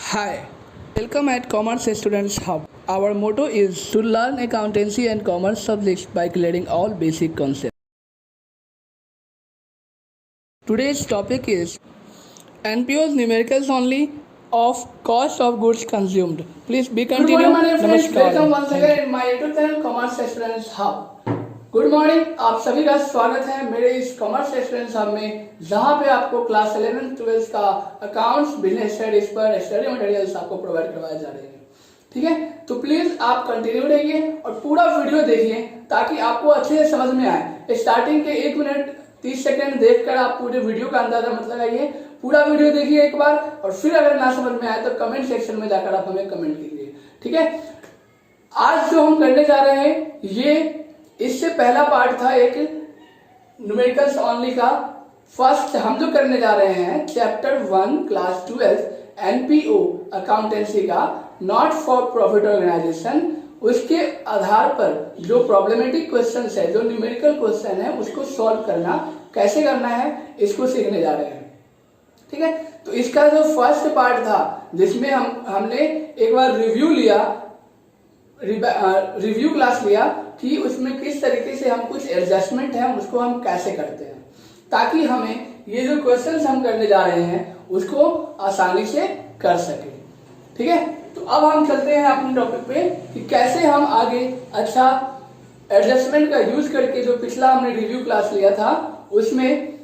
Hi, welcome at Commerce Students Hub. Our motto is to learn accountancy and commerce subjects by clearing all basic concepts. Today's topic is NPO's numericals only of cost of goods consumed. Please be continued. Good morning, my friends. Namaskar. Welcome once Thank again you. in my YouTube channel Commerce Students Hub. Good morning, आप सभी का स्वागत है मेरे इस commerce students hub में, जहां पे आपको क्लास 11-12 का अकाउंट्स, बिजनेस स्टडीज पर स्टडी मटेरियल्स आपको प्रोवाइड करवाए जा रहे हैं। ठीक है, तो प्लीज आप कंटिन्यू रहिए और पूरा वीडियो देखिए ताकि आपको अच्छे से समझ में आए। स्टार्टिंग के 1 मिनट 30 सेकंड देखकर आप पूरे वीडियो का अंदाजा मत लगाइए, पूरा वीडियो देखिए एक बार और फिर अगर ना समझ में आए तो कमेंट सेक्शन में जाकर आप हमें कमेंट कीजिए। ठीक है, आज जो हम करने जा रहे हैं ये इससे पहला पार्ट था एक न्यूमेरिकल्स ओनली का। फर्स्ट हम जो करने जा रहे हैं चैप्टर 1 क्लास 12 एनपीओ अकाउंटेंसी का, नॉट फॉर प्रॉफिट ऑर्गेनाइजेशन, उसके आधार पर जो प्रॉब्लमेटिक क्वेश्चंस है, जो न्यूमेरिकल क्वेश्चन है, उसको सॉल्व करना कैसे करना है इसको सीखने जा रहे हैं। ठीक है, तो इसका जो फर्स्ट पार्ट था जिसमें हमने एक बार रिव्यू क्लास लिया कि उसमें किस तरीके से हम कुछ एडजस्टमेंट है उसको हम कैसे करते हैं ताकि हमें ये जो क्वेश्चंस हम करने जा रहे हैं उसको आसानी से कर सके। ठीक है, तो अब हम चलते हैं अपने टॉपिक पे कि कैसे हम आगे अच्छा एडजस्टमेंट का यूज करके, जो पिछला हमने रिव्यू क्लास लिया था उसमें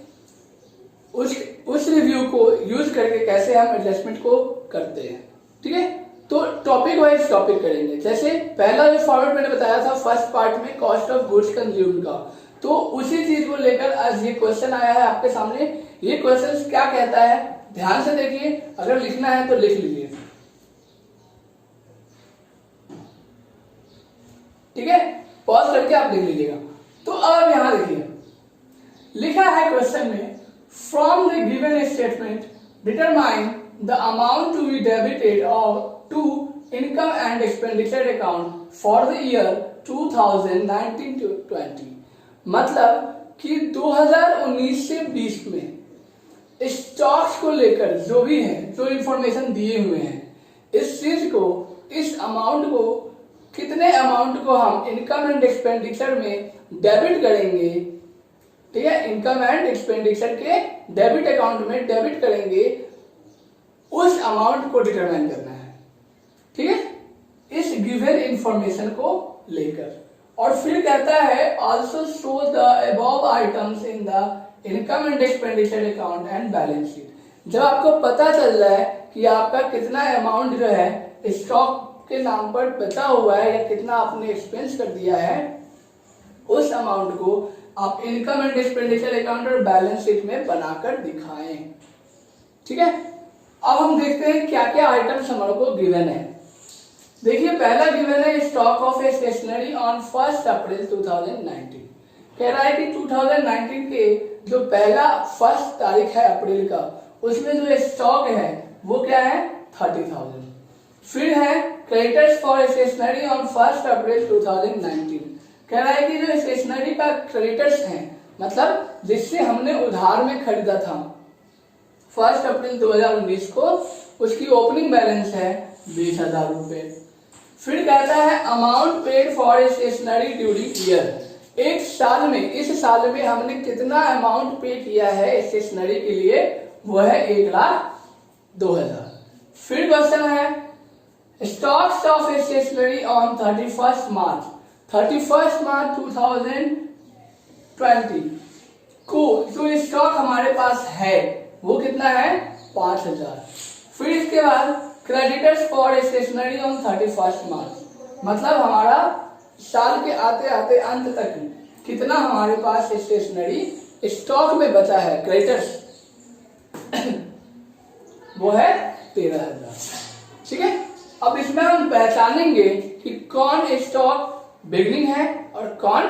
उस रिव्यू को यूज करके कैसे हम एडजस्टमेंट को करते हैं। ठीक है, तो टॉपिक वाइज टॉपिक करेंगे। जैसे पहला जो फॉर्मेट मैंने बताया था फर्स्ट पार्ट में कॉस्ट ऑफ गुड्स कंज्यूम्ड का, तो उसी चीज को लेकर आज ये क्वेश्चन आया है आपके सामने। ये क्वेश्चन क्या कहता है ध्यान से देखिए, अगर लिखना है तो लिख लीजिए। ठीक है, पॉज करके आप लिख लीजिएगा। तो अब यहां देखिए लिखा है क्वेश्चन में, from the given statement determine the amount to be debited और to income and expenditure account for the year 2019-20। मतलब कि 2019 से 20 में स्टॉक्स को लेकर जो भी है, जो इंफॉर्मेशन दिए हुए हैं, इस चीज को, इस अमाउंट को, कितने अमाउंट को हम इनकम एंड एक्सपेंडिचर में डेबिट करेंगे। ठीक है, इनकम एंड एक्सपेंडिचर के डेबिट अकाउंट में डेबिट करेंगे, उस अमाउंट को डिटरमाइन करना है। ठीक है, इस गिवन इंफॉर्मेशन को लेकर, और फिर कहता है also show the above items in the income and expenditure account and balance sheet. जब आपको पता चल जाए कि आपका कितना अमाउंट जो है स्टॉक के नाम पर बचा हुआ है या कितना आपने एक्सपेंस कर दिया है, उस अमाउंट को आप इनकम एंड एक्सपेंडिचर अकाउंट और बैलेंस शीट में बनाकर दिखाएं। ठीक है, अब हम देखते हैं क्या क्या आइटम्स हमारे को गिवन है। देखिए पहला गिवन है stock of a stationary on 1 अप्रैल 2019। कह रहा है कि 2019 के जो पहला 1 तारीख है अप्रैल का, उसमें जो स्टॉक है वो क्या है 30,000। फिर है क्रेडिटर्स फॉर स्टेशनरी ऑन 1 अप्रैल 2019। कह रहा है कि जो स्टेशनरी का क्रेडिटर्स है, मतलब जिससे हमने उधार में खरीदा था 1 अप्रैल 2019 को, उसकी ओपनिंग बैलेंस है 20,000 रुपए। फिर कहता है amount paid for stationery during year, एक साल में, इस साल में हमने कितना अमाउंट पे किया है स्टेशनरी के लिए, वो है 1,02,000। फिर क्वेश्चन है स्टॉक्स ऑफ स्टेशनरी ऑन 31 मार्च 2020 को जो स्टॉक हमारे पास है वो कितना है 5,000। फिर इसके बाद क्रेडिटर्स फॉर स्टेशनरी ऑन 31 मार्च, मतलब हमारा साल के आते आते अंत तक कितना हमारे पास स्टेशनरी स्टॉक में बचा है क्रेडिटर्स, वो है 13,000। ठीक है, अब इसमें हम पहचानेंगे कि कौन स्टॉक बिगनिंग है और कौन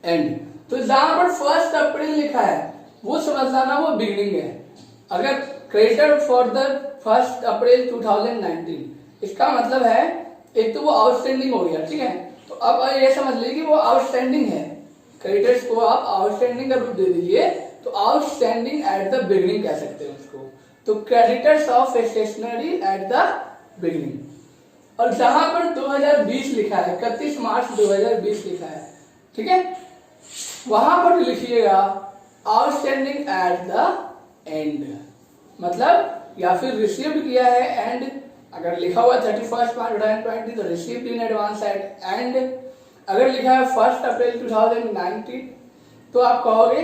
एंड। तो जहां पर 1 अप्रैल लिखा है वो समझ जाना वो बिगनिंग है। अगर क्रेडिटर फॉर द 1 अप्रैल 2019, इसका मतलब है एक तो वो आउटस्टैंडिंग हो गया। ठीक है, तो अब ये समझ लीजिए कि वो आउटस्टैंडिंग है, क्रेडिटर्स को आप आउटस्टैंडिंग का रूप दे दीजिए, तो आउटस्टैंडिंग एट द बिगनिंग कह सकते हैं उसको। तो creditors of stationery at the beginning, और जहां पर 2020 लिखा है, 31 मार्च 2020 लिखा है, ठीक है, वहां पर लिखिएगा आउटस्टैंडिंग एट द एंड, मतलब या फिर रिसीव्ड किया है एंड, अगर लिखा हुआ 31 मार्च 2020 तो received in advance at and, अगर लिखा है 1 अप्रैल 2019 तो आप कहोगे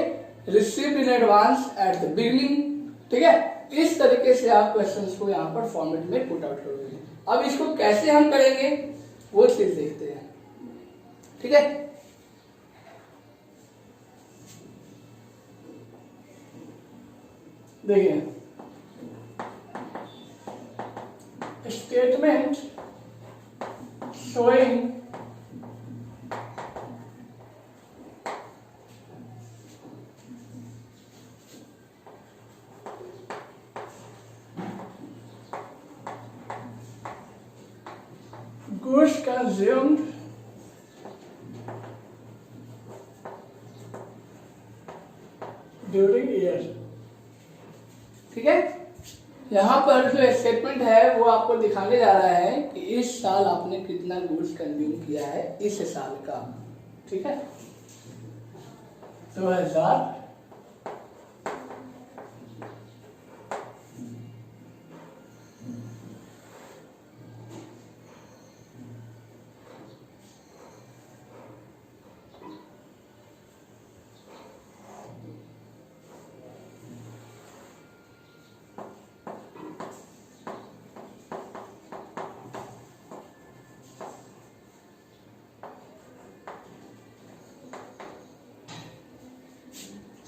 received in advance at the beginning, ठीक है। इस तरीके से आप क्वेश्चंस को यहाँ पर फॉर्मेट में पुट आउट करोगे। अब इसको कैसे हम करेंगे वो चीज देखते हैं, ठीक है। देखिए, statement showing goods consumed during year, ठीक है। यहाँ पर जो स्टेटमेंट है वो आपको दिखाने जा रहा है कि इस साल आपने कितना गुड्स कंज्यूम किया है इस साल का, ठीक है। 2000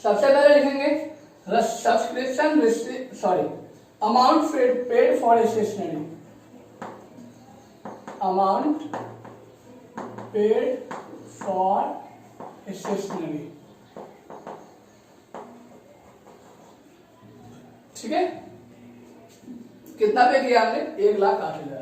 सबसे पहले लिखेंगे subscription amount paid for stationery, amount paid for stationery, ठीक है। कितना पे किया आपने? 1,08,000।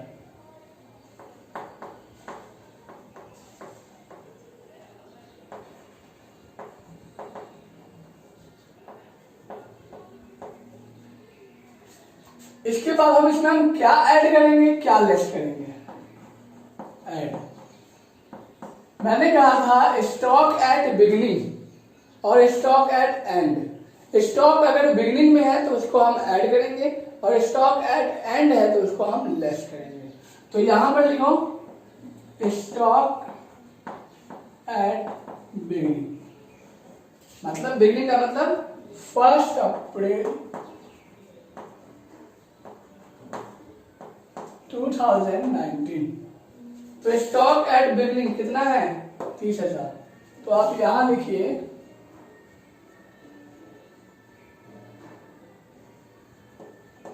इसके बाद हम इसमें हम क्या ऐड करेंगे, क्या लेस करेंगे? ऐड, मैंने कहा था स्टॉक एट बिगिनिंग और स्टॉक एट एंड। स्टॉक अगर बिगिनिंग में है तो उसको हम ऐड करेंगे और स्टॉक एट एंड है तो उसको हम लेस करेंगे। तो यहां पर लिखो स्टॉक एट बिगिनिंग, मतलब बिगिनिंग का मतलब 1 अप्रैल 2019। तो स्टॉक एट बिगिनिंग कितना है? 30,000। तो आप यहां लिखिए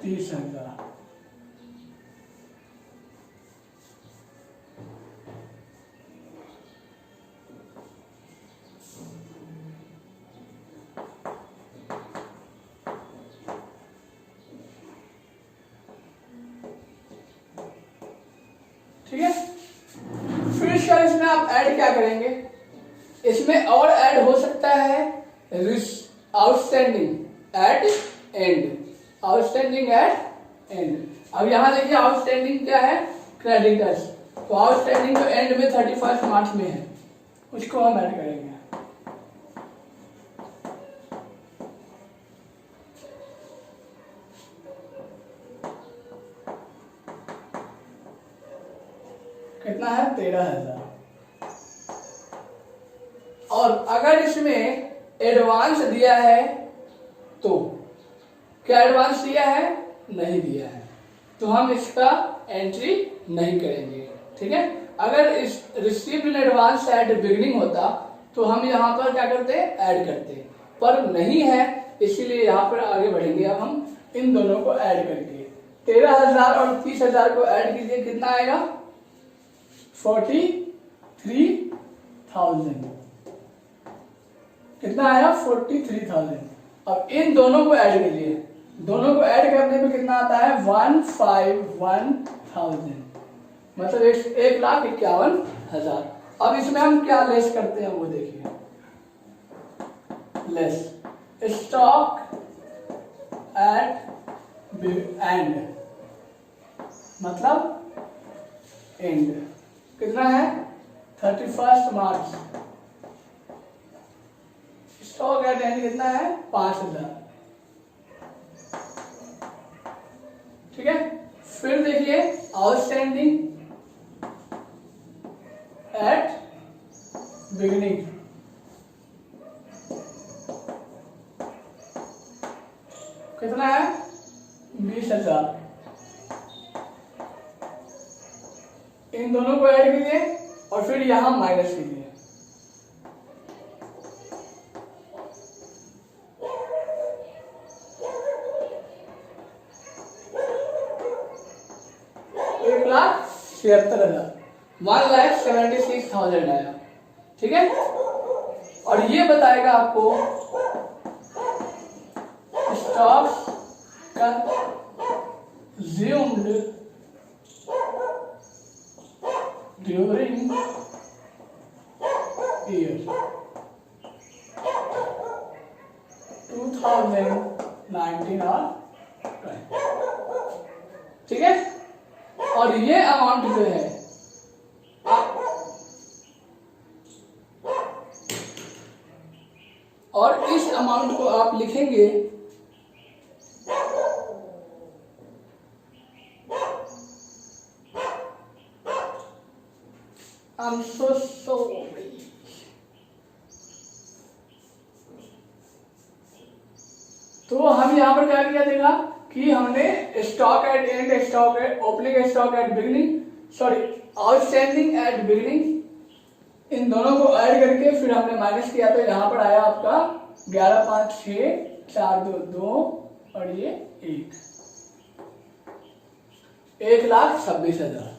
30,000। ठीक है। फिर इसमें आप ऐड क्या करेंगे? इसमें और ऐड हो सकता है outstanding at and, outstanding at and. अब यहां देखिए आउटस्टैंडिंग क्या है? क्रेडिटर्स। तो आउटस्टैंडिंग जो एंड में 31 मार्च में है उसको हम ऐड करेंगे। कितना है? 13,000। और अगर इसमें एडवांस दिया है तो क्या एडवांस दिया है? नहीं दिया है तो हम इसका एंट्री नहीं करेंगे, ठीक है। अगर इस received in advance at beginning होता तो हम यहाँ पर क्या करते? ऐड करते, पर नहीं है इसीलिए यहाँ पर आगे बढ़ेंगे। अब हम इन दोनों को ऐड करके 13,000 और 30,000 को ऐड कीजिए, कितना आएगा? 43,000। कितना आया? 43,000। अब इन दोनों को ऐड कीजिए, दोनों को ऐड करने पे कितना आता है? 151,000, मतलब 1,51,000। अब इसमें हम क्या लेस करते हैं वो देखिए। लेस स्टॉक एट एंड मतलब एंड कितना है 31 मार्च। स्टॉक एट एंड कितना है 5000। ठीक है, फिर देखिए आउटस्टैंडिंग एट बिगिनिंग कितना है 20,000। इन दोनों को ऐड कीजिए और फिर यहां माइनस कीजिए। एक लाख 76,000 1,76,000 आया। ठीक है, और ये बताएगा आपको स्टॉक्स consumed during year 2019 और 20। ठीक है, और ये अमाउंट जो है और इस अमाउंट को आप लिखेंगे I'm so sorry। तो हम यहां पर क्या किया देखा कि हमने stock at end, stock at opening, stock at beginning, sorry outstanding at beginning, इन दोनों को ऐड करके फिर हमने माइनस किया तो यहां पर आया आपका 11, 5, 6, 4, 2, 2 और ये 1,26,000।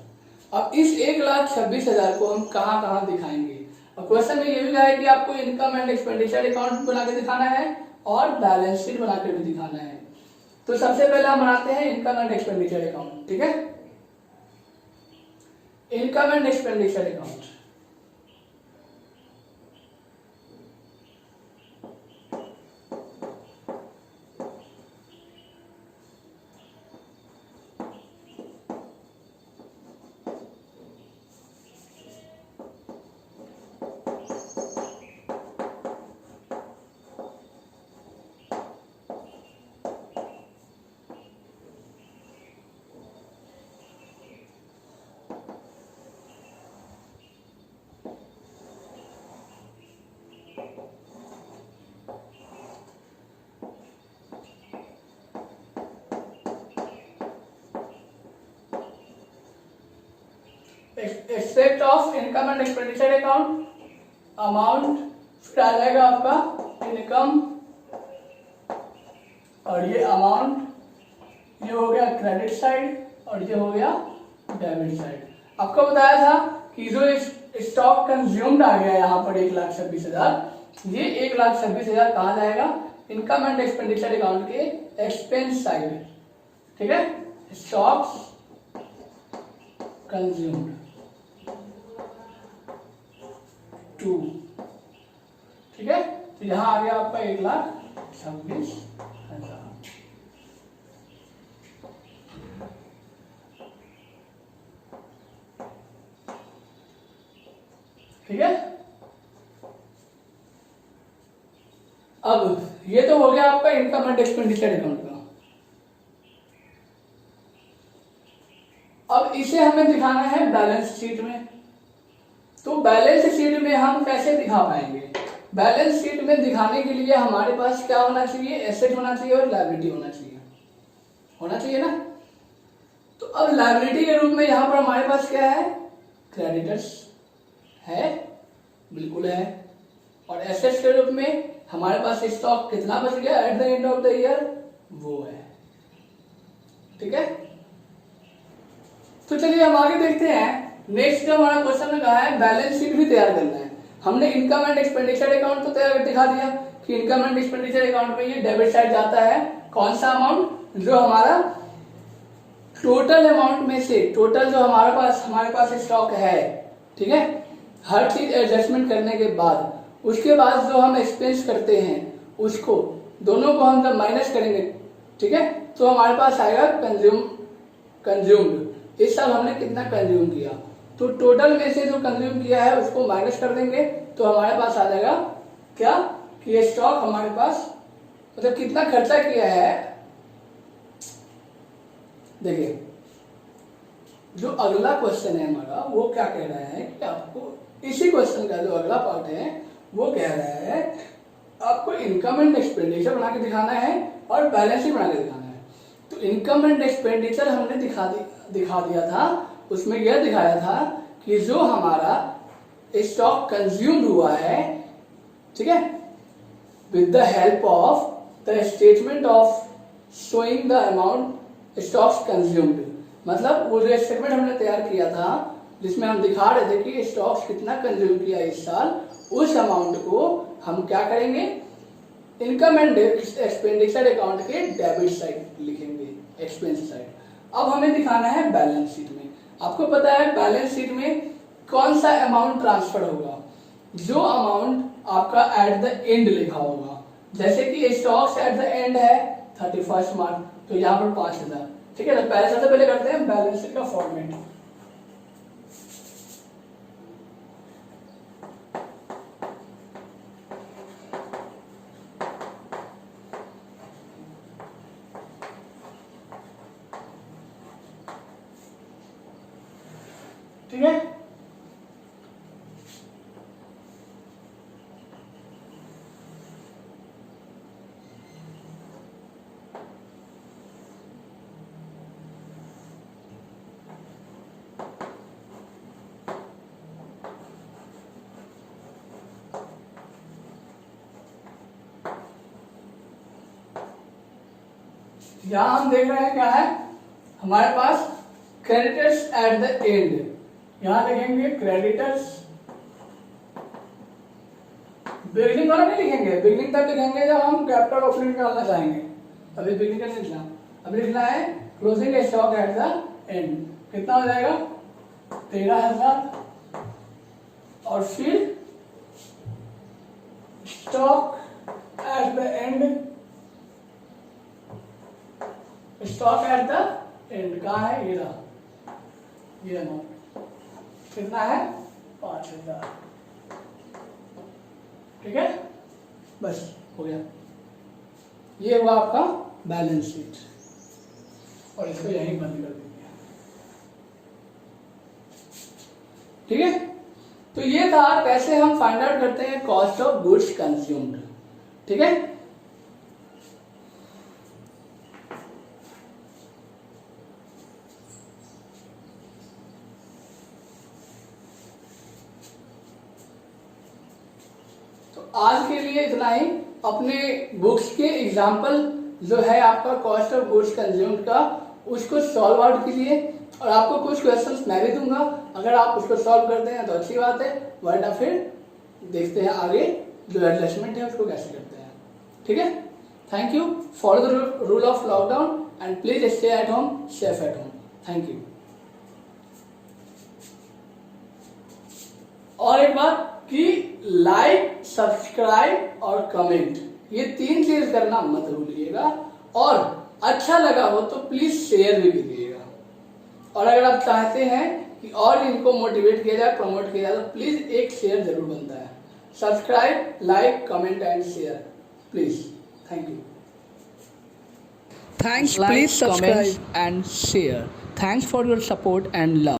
अब इस 1,26,000 को हम कहां कहां दिखाएंगे। अब क्वेश्चन में ये भी कहा है कि आपको इनकम एंड एक्सपेंडिचर अकाउंट बना के दिखाना है और बैलेंस शीट बना के भी दिखाना है। तो सबसे पहले हम बनाते हैं इनकम एंड एक्सपेंडिचर अकाउंट। ठीक है, income and expenditure account. Except of income and expenditure account, amount फिर आ जाएगा आपका इनकम और ये अमाउंट, ये हो गया क्रेडिट साइड और ये हो गया डेबिट साइड। आपको बताया था कि जो स्टॉक कंज्यूम्ड आ गया यहाँ पर 1,26,000, ये 1,26,000 कहाँ जाएगा इनकम एंड एक्सपेंडिचर अकाउंट के एक्सपेंस साइड। ठीक है, स्टॉक्स कंज्यूम्ड 2। ठीक है, तो यहां आ गया आपका 1,26,000। ठीक है, अब ये तो हो गया आपका इनकम एंड एक्सपेंडिचर अकाउंट का। अब इसे हमें दिखाना है बैलेंस शीट में। तो बैलेंस शीट में हम कैसे दिखा पाएंगे। बैलेंस शीट में दिखाने के लिए हमारे पास क्या होना चाहिए, एसेट होना चाहिए और लायबिलिटी होना चाहिए ना। तो अब लायबिलिटी के रूप में यहां पर हमारे पास क्या है, क्रेडिटर्स है, बिल्कुल है। और एसेट्स के रूप में हमारे पास स्टॉक कितना बच गया at the end of the year, वो है। ठीक है, तो चलिए हम आगे देखते हैं। नेक्स्ट जो हमारा क्वेश्चन में कहा है बैलेंस शीट भी तैयार करना है। हमने इनकम एंड एक्सपेंडिचर अकाउंट तो तैयार दिखा दिया कि इनकम एंड एक्सपेंडिचर अकाउंट में ये डेबिट साइड जाता है कौन सा अमाउंट, जो हमारा टोटल अमाउंट में से, टोटल जो हमारे पास स्टॉक है। ठीक है, हर चीज एडजस्टमेंट करने के बाद, उसके बाद जो हम एक्सपेंस करते हैं उसको दोनों को हम जब माइनस करेंगे, ठीक है, तो हमारे पास आएगा कंज्यूम्ड। इस साल हमने कितना कंज्यूम किया, तो टोटल में से जो कंज्यूम किया है उसको माइनस कर देंगे, तो हमारे पास आ जाएगा क्या कि ये स्टॉक हमारे पास मतलब कितना खर्चा किया है। देखिए जो अगला क्वेश्चन है हमारा वो क्या कह रहा है कि आपको इसी क्वेश्चन का जो अगला पार्ट है वो कह रहा है आपको इनकम एंड एक्सपेंडिचर बना के दिखाना है और बैलेंस शीट बना के दिखाना है। तो इनकम एंड एक्सपेंडिचर हमने दिखा दिया था, उसमें यह दिखाया था कि जो हमारा स्टॉक कंज्यूम्ड हुआ है, ठीक है, with the help of the statement of showing the amount stocks consumed, मतलब वो जो स्टेटमेंट हमने तैयार किया था जिसमें हम दिखा रहे थे कि स्टॉक्स कितना कंज्यूम किया इस साल, उस अमाउंट को हम क्या करेंगे इनकम एंड एक्सपेंडिचर अकाउंट के डेबिट साइड लिखेंगे, एक्सपेंस साइड। अब हमें दिखाना है बैलेंस शीट में। आपको पता है बैलेंस शीट में कौन सा अमाउंट ट्रांसफर होगा, जो अमाउंट आपका एट द एंड लिखा होगा। जैसे कि स्टॉक्स एट द एंड है 31 मार्च, तो यहाँ पर 5,000, ठीक है। तो पहले सबसे पहले करते हैं बैलेंस शीट का फॉर्मेट। ठीक है, यहां हम देख रहे हैं क्या है हमारे पास क्रेडिटर्स एट द एंड। यहां लिखेंगे क्रेडिटर्स, बिगिनिंग वाला नहीं लिखेंगे, बिगिनिंग तक लिखेंगे जब हम कैपिटल ओपनिंग निकालना चाहेंगे, अभी बिगिनिंग का नहीं लिखना, अभी लिखना है closing stock at the end. कितना हो जाएगा 13,000, और फिर stock at the end, stock at the end कहाँ है, ये अमाउंट कितना है 5,000, ठीक है, बस हो गया। ये हुआ आपका बैलेंस शीट, और इसको यहीं बंद कर दीजिए, ठीक है। तो ये था कैसे हम फाइंड आउट करते हैं कॉस्ट ऑफ गुड्स कंज्यूम्ड, ठीक है। आज के लिए इतना ही। अपने बुक्स के एग्जाम्पल जो है आपका कॉस्ट ऑफ गुड्स कंज्यूम्ड का, उसको सॉल्व आउट कीजिए, और आपको कुछ क्वेश्चंस मैं भी दूंगा, अगर आप उसको सॉल्व करते हैं तो अच्छी बात है, वरना फिर देखते हैं आगे जो एडजस्टमेंट है उसको कैसे करते हैं, ठीक है। Thank you for the rule of lockdown and please stay at home, safe at home. Thank you. और एक बात कि लाइक, सब्सक्राइब और कमेंट, ये 3 चीज करना मत भूलिएगा, और अच्छा लगा हो तो प्लीज शेयर भी कीजिएगा, और अगर आप चाहते हैं कि और इनको मोटिवेट किया जाए, प्रमोट किया जाए, तो प्लीज एक शेयर जरूर बनता है। Subscribe, like, comment and share please. Thank you. Thanks, please subscribe and share. Thanks for your support and love.